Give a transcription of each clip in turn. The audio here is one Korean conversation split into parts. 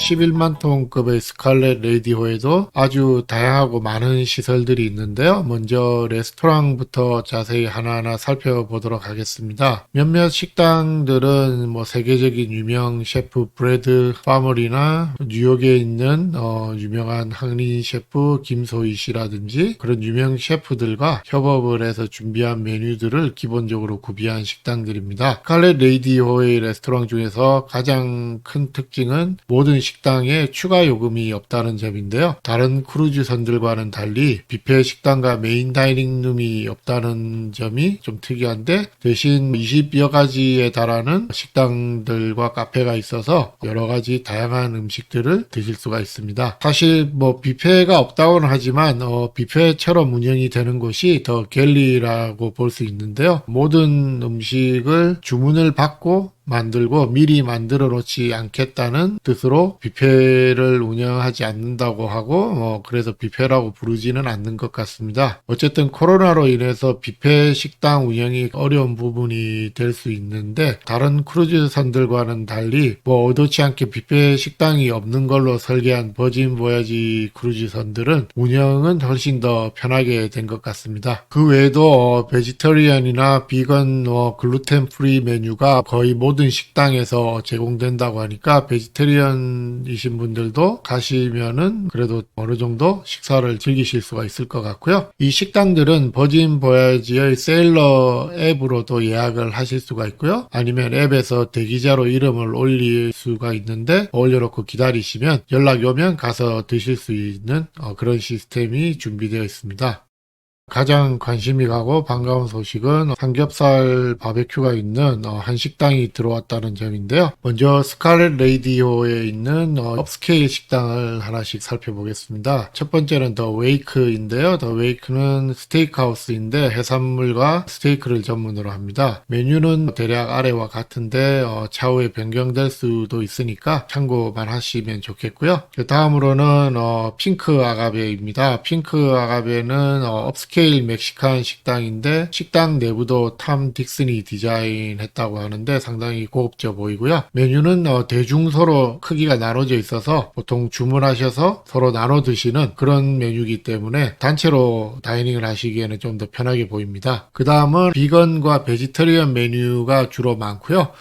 11만 톤급의 스칼렛 레디호에도 아주 다양하고 많은 시설들이 있는데요. 먼저 레스토랑부터 자세히 하나하나 살펴보도록 하겠습니다. 몇몇 식당들은 세계적인 유명 셰프 브래드 파머리나 뉴욕에 있는 유명한 한인 셰프 김소희 씨라든지 그런 유명 셰프들과 협업을 해서 준비한 메뉴들을 기본적으로 구비한 식당들입니다. 스칼렛 레디호의 레스토랑 중에서 가장 큰 특징은 모든 식당에 추가 요금이 없다는 점인데요. 다른 크루즈선들과는 달리 뷔페 식당과 메인 다이닝 룸이 없다는 점이 좀 특이한데, 대신 20여 가지에 달하는 식당들과 카페가 있어서 여러 가지 다양한 음식들을 드실 수가 있습니다. 사실 뷔페가 없다고는 하지만 뷔페처럼 운영이 되는 곳이 더 갤리라고 볼 수 있는데요. 모든 음식을 주문을 받고 만들고 미리 만들어 놓지 않겠다는 뜻으로 뷔페를 운영하지 않는다고 하고 그래서 뷔페라고 부르지는 않는 것 같습니다. 어쨌든 코로나로 인해서 뷔페 식당 운영이 어려운 부분이 될 수 있는데, 다른 크루즈선들과는 달리 의도치 않게 뷔페 식당이 없는 걸로 설계한 버진 보야지 크루즈선들은 운영은 훨씬 더 편하게 된 것 같습니다. 그 외에도 베지터리언이나 비건, 글루텐 프리 메뉴가 거의 모든 식당에서 제공된다고 하니까 베지테리언이신 분들도 가시면은 그래도 어느 정도 식사를 즐기실 수가 있을 것 같고요. 이 식당들은 버진 보야지의 세일러 앱으로도 예약을 하실 수가 있고요. 아니면 앱에서 대기자로 이름을 올릴 수가 있는데 올려놓고 기다리시면 연락이 오면 가서 드실 수 있는 그런 시스템이 준비되어 있습니다. 가장 관심이 가고 반가운 소식은 삼겹살 바베큐가 있는 한식당이 들어왔다는 점인데요. 먼저 스칼렛 레디오에 있는 업스케일 식당을 하나씩 살펴보겠습니다. 첫 번째는 더 웨이크인데요. 더 웨이크는 스테이크하우스인데 해산물과 스테이크를 전문으로 합니다. 메뉴는 대략 아래와 같은데 차후에 변경될 수도 있으니까 참고만 하시면 좋겠고요. 다음으로는 핑크 아가베입니다. 핑크 아가베는 업스케일 멕시칸 식당인데 식당 내부도 탐 딕슨이 디자인했다고 하는데 상당히 고급져 보이고요. 메뉴는 대중소로 크기가 나눠져 있어서 보통 주문하셔서 서로 나눠 드시는 그런 메뉴이기 때문에 단체로 다이닝을 하시기에는 좀 더 편하게 보입니다. 그 다음은 비건과 베지터리언 메뉴가 주로 많고요.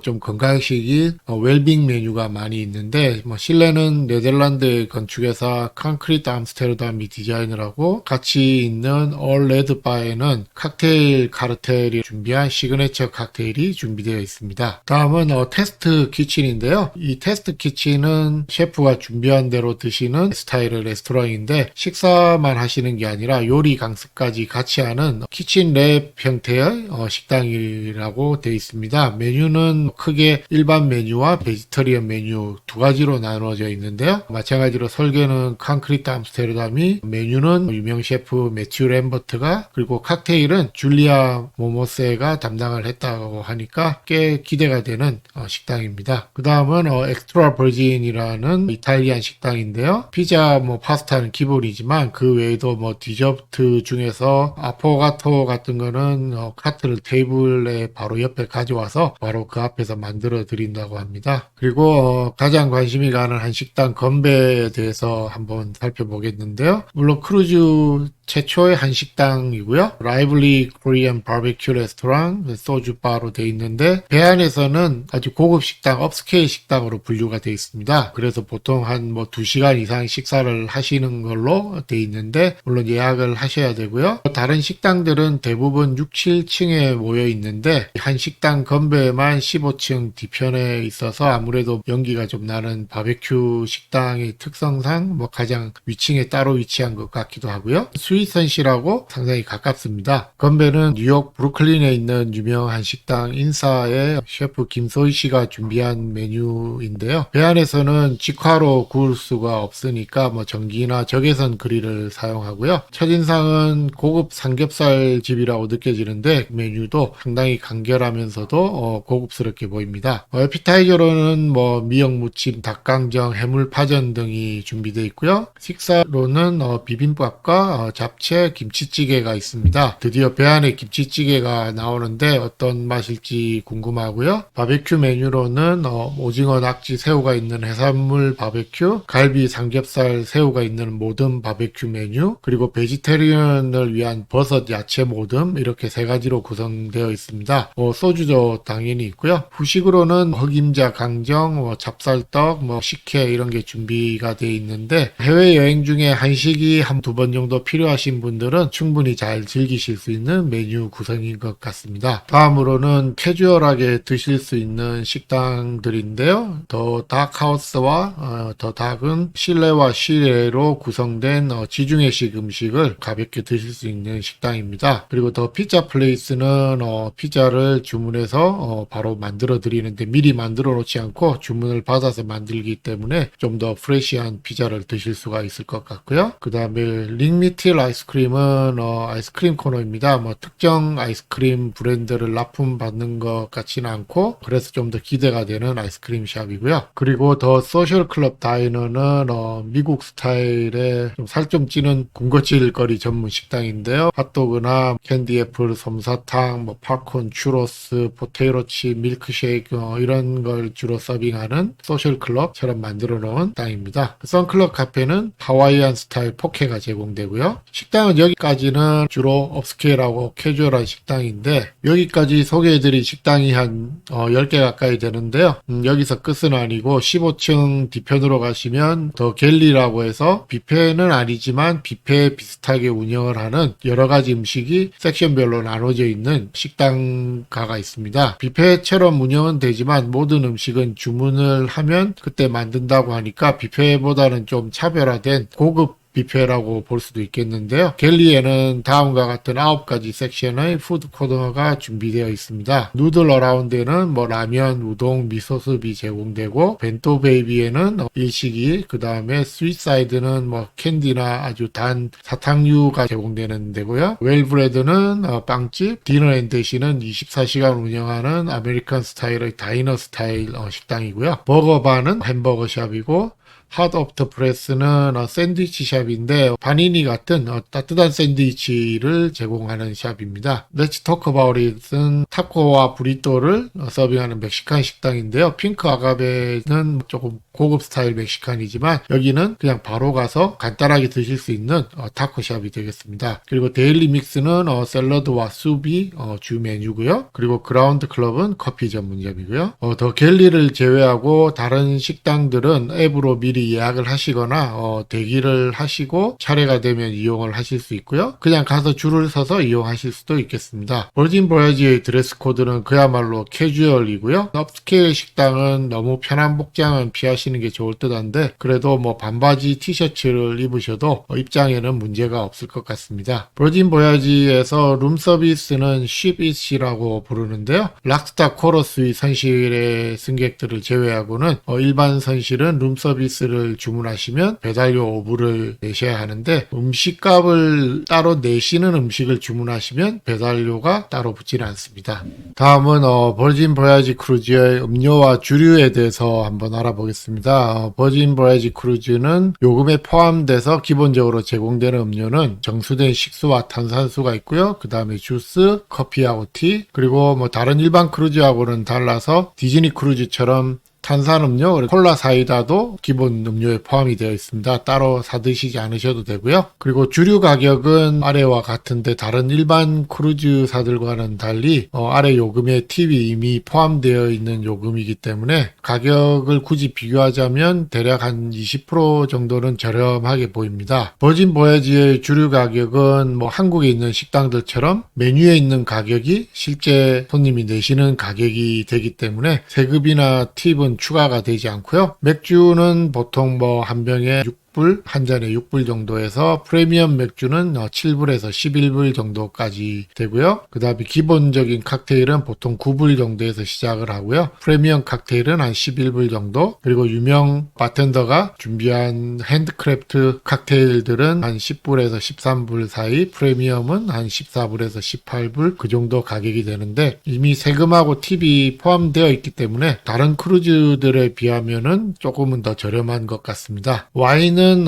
좀 건강식이 웰빙 메뉴가 많이 있는데 실내는 네덜란드 건축회사 콘크리트 암스테르담이 디자인을 하고 같이 있는 얼 레드 바에는 칵테일 카르텔이 준비한 시그네처 칵테일이 준비되어 있습니다. 다음은 테스트 키친인데요. 이 테스트 키친은 셰프가 준비한 대로 드시는 스타일의 레스토랑인데 식사만 하시는 게 아니라 요리 강습까지 같이 하는 키친 랩 형태의 식당이라고 되어 있습니다. 메뉴는 크게 일반 메뉴와 베지터리언 메뉴 두 가지로 나누어져 있는데요. 마찬가지로 설계는 콘크리트 암스테르담이, 메뉴는 유명 셰프 매튜 램버트가, 그리고 칵테일은 줄리아 모모세가 담당을 했다고 하니까 꽤 기대가 되는 식당입니다. 그 다음은 엑스트라 버진이라는 이탈리안 식당인데요. 피자 파스타는 기본이지만 그 외에도 디저트 중에서 아포가토 같은 거는 카트를 테이블에 바로 옆에 가져와서 바로 그 앞에서 만들어 드린다고 합니다. 그리고 가장 관심이 가는 한식당 건배에 대해서 한번 살펴보겠는데요. 물론 크루즈 최초의 한식당이고요. 라이블리 코리안 바베큐 레스토랑 소주바로 되어 있는데 배 안에서는 아주 고급 식당, 업스케일 식당으로 분류가 되어 있습니다. 그래서 보통 한 2시간 이상 식사를 하시는 걸로 되어 있는데 물론 예약을 하셔야 되고요. 다른 식당들은 대부분 6, 7층에 모여 있는데 한식당 건배만 15층 뒤편에 있어서 아무래도 연기가 좀 나는 바베큐 식당의 특성상 가장 위층에 따로 위치한 것 같기도 하고요. 스윗선시라고 상당히 가깝습니다. 건배는 뉴욕 브루클린에 있는 유명한 식당 인사의 셰프 김소희 씨가 준비한 메뉴인데요. 배 안에서는 직화로 구울 수가 없으니까 전기나 적외선 그릴을 사용하고요. 첫인상은 고급 삼겹살 집이라고 느껴지는데 메뉴도 상당히 간결하면서도 고급스럽게 보입니다. 에피타이저로는 미역무침, 닭강정, 해물파전 등이 준비되어 있고요. 식사로는 비빔밥과 잡채, 김치찌개가 있습니다. 드디어 배 안에 김치찌개가 나오는데 어떤 맛일지 궁금하고요. 바베큐 메뉴로는 오징어, 낙지, 새우가 있는 해산물 바베큐, 갈비, 삼겹살, 새우가 있는 모듬 바베큐 메뉴, 그리고 베지테리언을 위한 버섯, 야채 모듬, 이렇게 세 가지로 구성되어 있습니다. 소주도 당연히 있고요. 후식으로는 흑임자, 강정, 찹쌀떡, 식혜 이런 게 준비가 되어 있는데, 해외여행 중에 한식이 한 두 번 정도 필요하신 분들은 충분히 잘 즐기실 수 있는 메뉴 구성인 것 같습니다. 다음으로는 캐주얼하게 드실 수 있는 식당들인데요. 더 닥하우스와 더 닥은 실내와 실외로 구성된 지중해식 음식을 가볍게 드실 수 있는 식당입니다. 그리고 더 피자 플레이스는 피자를 주문해서 바로 만들어 드리는데 미리 만들어 놓지 않고 주문을 받아서 만들기 때문에 좀 더 프레시한 피자를 드실 수가 있을 것 같고요. 그 다음에 링미틸 아이스크림은 아이스크림 코너입니다. 특정 아이스크림 브랜드를 납품받는 것 같지는 않고 그래서 좀 더 기대가 되는 아이스크림 샵이고요. 그리고 더 소셜 클럽 다이너는 미국 스타일의 좀 살 좀 찌는 군것질 거리 전문 식당인데요. 핫도그나 캔디 애플, 솜사탕, 팝콘, 추로스, 포테이토칩, 밀크쉐이크 이런 걸 주로 서빙하는 소셜 클럽처럼 만들어 놓은 식당입니다. 선클럽 카페는 하와이안 스타일 포케가 제공되고요. 식당은 여기까지는 주로 업스케일하고 캐주얼한 식당인데 여기까지 소개해드린 식당이 한 10개 가까이 되는데요. 여기서 끝은 아니고 15층 뒤편으로 가시면 더 갤리라고 해서 뷔페는 아니지만 뷔페 비슷하게 운영을 하는 여러가지 음식이 섹션별로 나눠져 있는 식당가가 있습니다. 뷔페처럼 운영은 되지만 모든 음식은 주문을 하면 그때 만든다고 하니까 뷔페보다는 좀 차별화된 고급 뷔페라고 볼 수도 있겠는데요. 갤리에는 다음과 같은 9가지 섹션의 푸드 코너가 준비되어 있습니다. 누들 어라운드에는 라면, 우동, 미소스비 제공되고 벤토 베이비에는 일식이, 그 다음에 스윗사이드는 캔디나 아주 단 사탕류가 제공되는 데고요. 웰브레드는 빵집, 디너앤데시는 24시간 운영하는 아메리칸 스타일의 다이너 스타일 식당이고요. 버거바는 햄버거 샵이고 핫 오브 더 프레스는 샌드위치 샵인데 바니니 같은 따뜻한 샌드위치를 제공하는 샵입니다. Let's Talk About It은 타코와 브리또를 서빙하는 멕시칸 식당인데요. 핑크 아가베는 조금 고급 스타일 멕시칸이지만 여기는 그냥 바로 가서 간단하게 드실 수 있는 타코샵이 되겠습니다. 그리고 데일리 믹스는 샐러드와 수비 주 메뉴고요. 그리고 그라운드 클럽은 커피 전문점이고요. 더 갤리를 제외하고 다른 식당들은 앱으로 미리 예약을 하시거나 대기를 하시고 차례가 되면 이용을 하실 수 있고요. 그냥 가서 줄을 서서 이용하실 수도 있겠습니다. 버진 보야지의 드레스 코드는 그야말로 캐주얼이고요. 업스케일 식당은 너무 편한 복장은 피하시는 게 좋을 듯한데 그래도 반바지 티셔츠를 입으셔도 입장에는 문제가 없을 것 같습니다. 버진 보야지에서 룸 서비스는 쉽잇이라고 부르는데요. 락스타 코러스의 선실의 승객들을 제외하고는 일반 선실은 룸 서비스를 주문하시면 배달료 5불을 내셔야 하는데 음식값을 따로 내시는 음식을 주문하시면 배달료가 따로 붙지는 않습니다. 다음은 버진 보야지 크루즈의 음료와 주류에 대해서 한번 알아보겠습니다. 버진 보야지 크루즈는 요금에 포함돼서 기본적으로 제공되는 음료는 정수된 식수와 탄산수가 있고요. 그 다음에 주스, 커피하고 티, 그리고 다른 일반 크루즈하고는 달라서 디즈니 크루즈처럼 탄산음료, 콜라 사이다도 기본 음료에 포함이 되어 있습니다. 따로 사드시지 않으셔도 되고요. 그리고 주류 가격은 아래와 같은데 다른 일반 크루즈사들과는 달리 아래 요금에 팁이 이미 포함되어 있는 요금이기 때문에 가격을 굳이 비교하자면 대략 한 20% 정도는 저렴하게 보입니다. 버진 보야지의 주류 가격은 한국에 있는 식당들처럼 메뉴에 있는 가격이 실제 손님이 내시는 가격이 되기 때문에 세급이나 팁은 추가가 되지 않고요. 맥주는 보통 한 병에 6불, 한 잔에 6불 정도에서 프리미엄 맥주는 7불에서 11불 정도까지 되고요. 그 다음에 기본적인 칵테일은 보통 9불 정도에서 시작을 하고요. 프리미엄 칵테일은 한 11불 정도, 그리고 유명 바텐더가 준비한 핸드크래프트 칵테일들은 한 10불에서 13불 사이, 프리미엄은 한 14불에서 18불 그 정도 가격이 되는데 이미 세금하고 팁이 포함되어 있기 때문에 다른 크루즈들에 비하면은 조금은 더 저렴한 것 같습니다. 와인은 저희는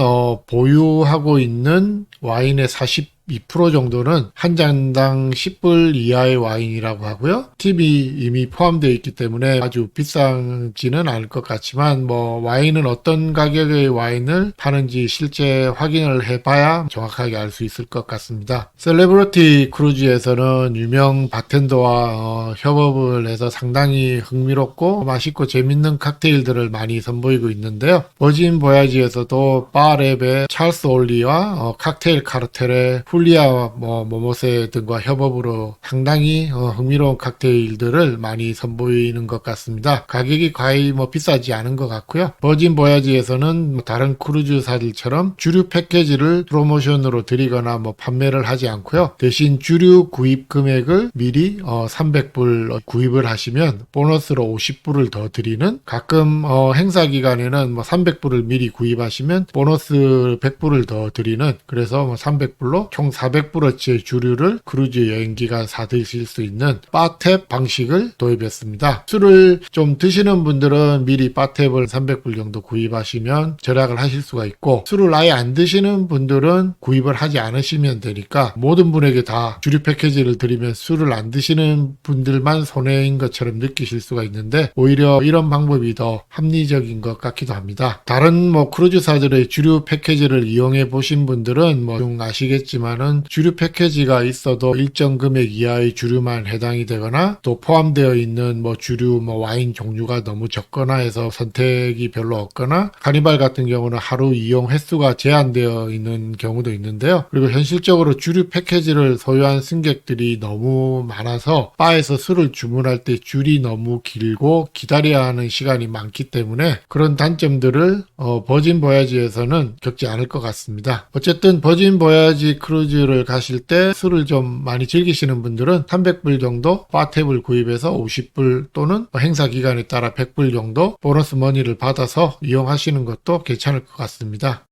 보유하고 있는 와인의 42% 정도는 한 잔당 10불 이하의 와인이라고 하고요. 팁이 이미 포함되어 있기 때문에 아주 비싸지는 않을 것 같지만 와인은 어떤 가격의 와인을 파는지 실제 확인을 해봐야 정확하게 알 수 있을 것 같습니다. 셀레브리티 크루즈에서는 유명 바텐더와 협업을 해서 상당히 흥미롭고 맛있고 재밌는 칵테일들을 많이 선보이고 있는데요. 버진 보야지에서도 바랩의 찰스 올리와 칵테일 카르텔의 훌리아 모모세 등과 협업으로 상당히 흥미로운 칵테일들을 많이 선보이는 것 같습니다. 가격이 거의 비싸지 않은 것 같고요. 버진 보야지에서는 다른 크루즈사들처럼 주류 패키지를 프로모션으로 드리거나 판매를 하지 않고요. 대신 주류 구입 금액을 미리 300불 구입을 하시면 보너스로 50불을 더 드리는, 가끔 행사 기간에는 300불을 미리 구입하시면 보너스 100불을 더 드리는, 그래서 300불로 총 400불어치의 주류를 크루즈 여행기간 사드실 수 있는 바탭 방식을 도입했습니다. 술을 좀 드시는 분들은 미리 바탭을 300불 정도 구입하시면 절약을 하실 수가 있고, 술을 아예 안 드시는 분들은 구입을 하지 않으시면 되니까 모든 분에게 다 주류 패키지를 드리면 술을 안 드시는 분들만 손해인 것처럼 느끼실 수가 있는데, 오히려 이런 방법이 더 합리적인 것 같기도 합니다. 다른 크루즈사들의 주류 패키지를 이용해 보신 분들은 좀 아시겠지만은 주류 패키지가 있어도 일정 금액 이하의 주류만 해당이 되거나, 또 포함되어 있는 주류 와인 종류가 너무 적거나 해서 선택이 별로 없거나, 카니발 같은 경우는 하루 이용 횟수가 제한되어 있는 경우도 있는데요. 그리고 현실적으로 주류 패키지를 소유한 승객들이 너무 많아서 바에서 술을 주문할 때 줄이 너무 길고 기다려야 하는 시간이 많기 때문에 그런 단점들을 버진 보야지에서는 겪지 않을 것 같습니다. 어쨌든 버진 보야지 크루즈를 가실 때 술을 좀 많이 즐기시는 분들은 300불 정도 바탭을 구입해서 50불 또는 행사 기간에 따라 100불 정도 보너스 머니를 받아서 이용하시는 것도 괜찮을 것 같습니다.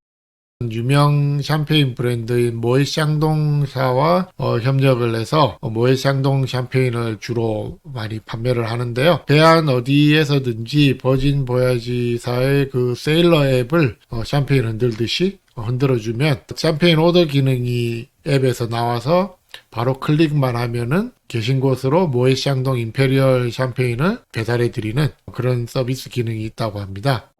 유명 샴페인 브랜드인 모에샹동사와 협력을 해서 모에샹동 샴페인을 주로 많이 판매를 하는데요. 대한 어디에서든지 버진 보야지사의 그 세일러 앱을 샴페인 흔들듯이 흔들어주면 샴페인 오더 기능이 앱에서 나와서 바로 클릭만 하면은 계신 곳으로 모에샹동 임페리얼 샴페인을 배달해 드리는 그런 서비스 기능이 있다고 합니다.